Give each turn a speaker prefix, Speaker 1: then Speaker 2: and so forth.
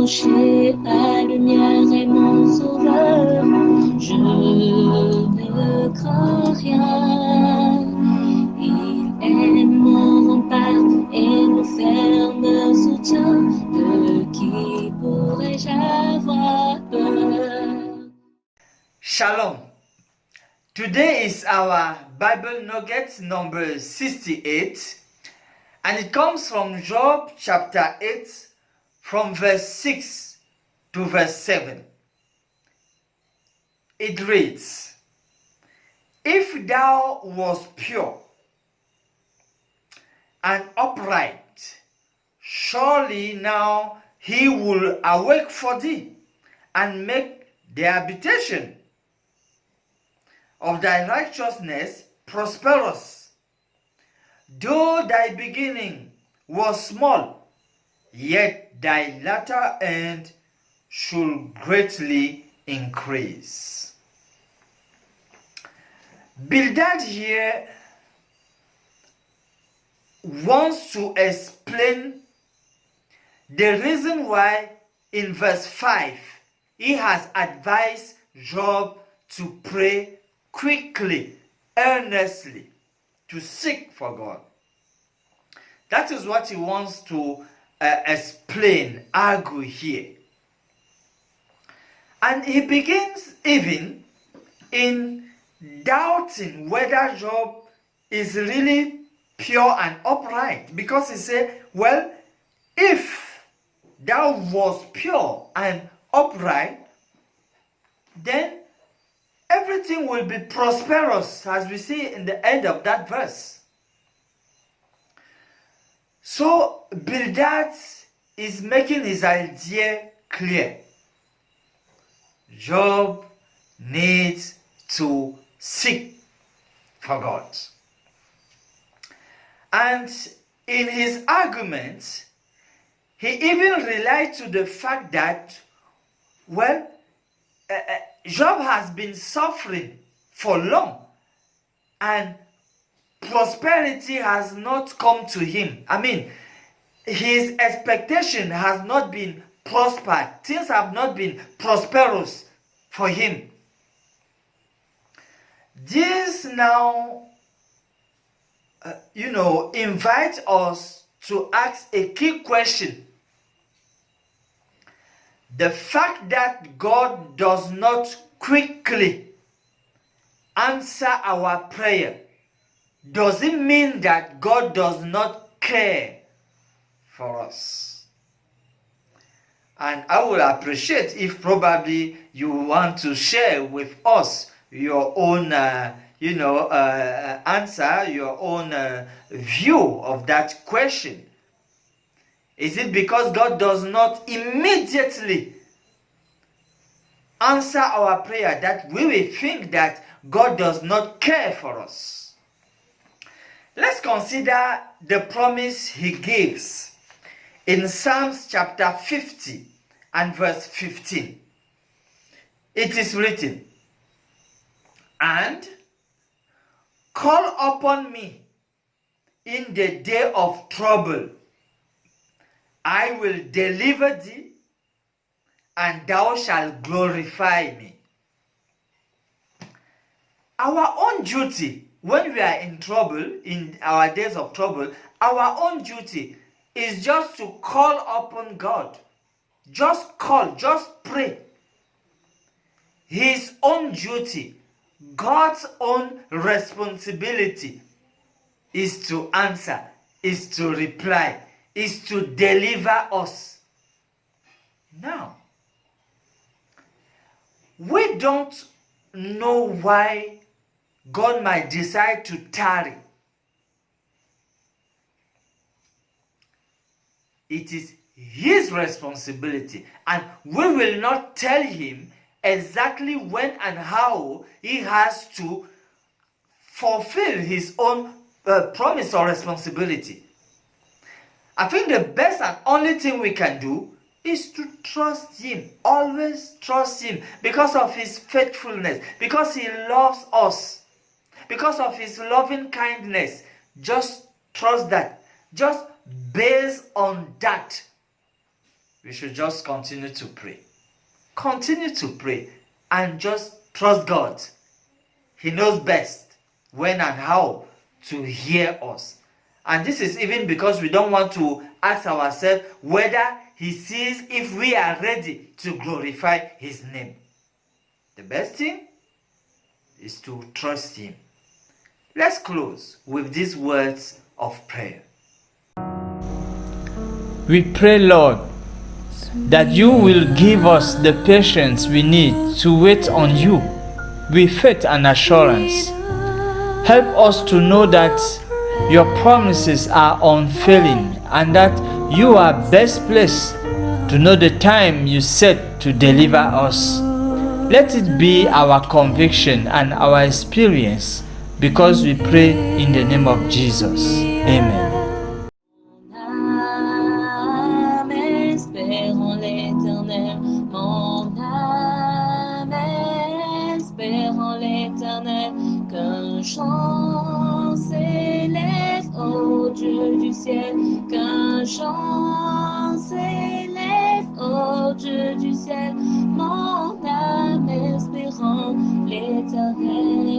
Speaker 1: approcher, la lumière est mon sauveur. Je ne crains rien. Il est mon rempart et mon ferme soutien. De qui pourrais-je avoir peur?
Speaker 2: Shalom. Today is our Bible Nugget number 68, and it comes from Job chapter 8 from verse 6 to verse 7. It reads, "If thou wast pure and upright, surely now he will awake for thee and make the habitation of thy righteousness prosperous. Though thy beginning was small, yet thy latter end should greatly increase." Bildad here wants to explain the reason why in verse 5 he has advised Job to pray quickly, earnestly, to seek for God. That is what he wants to explain, argue here. And he begins even in doubting whether Job is really pure and upright, because he said, well, if thou wast pure and upright, then everything will be prosperous, as we see in the end of that verse. So Bildad is making his idea clear. Job needs to seek for God. And in his argument, he even relied to the fact that, well, Job has been suffering for long and prosperity has not come to him. I mean, his expectation has not been prospered. Things have not been prosperous for him. This now, invite us to ask a key question. The fact that God does not quickly answer our prayer, does it mean that God does not care for us? And I would appreciate if probably you want to share with us your own answer, your own view of that question. Is it because God does not immediately answer our prayer that we will think that God does not care for us? Let's consider the promise he gives in Psalms chapter 50 and verse 15. It is written, "And call upon me in the day of trouble. I will deliver thee, and thou shalt glorify me." Our own duty when we are in trouble, in our days of trouble, our own duty is just to call upon God. Just call, just pray. His own duty, God's own responsibility is to answer, is to reply, is to deliver us. Now, we don't know why God might decide to tarry. It is his responsibility, and we will not tell him exactly when and how he has to fulfill his own promise or responsibility. I think the best and only thing we can do is to trust him. Always trust him because of his faithfulness, because he loves us, because of his loving kindness. Just trust that. Just based on that, we should just continue to pray. Continue to pray and just trust God. He knows best when and how to hear us. And this is even because we don't want to ask ourselves whether He sees if we are ready to glorify His name. The best thing is to trust Him. Let's close with these words of prayer.
Speaker 3: We pray, Lord, that you will give us the patience we need to wait on you with faith and assurance. Help us to know that your promises are unfailing and that you are best placed to know the time you set to deliver us. Let it be our conviction and our experience, because we pray in the name of Jesus. Amen.
Speaker 1: Espérant l'Éternel, mon âme, espérant l'Éternel, qu'un chant s'élève au Dieu du ciel, qu'un chant s'élève au Dieu du ciel, mon âme espérant l'Éternel.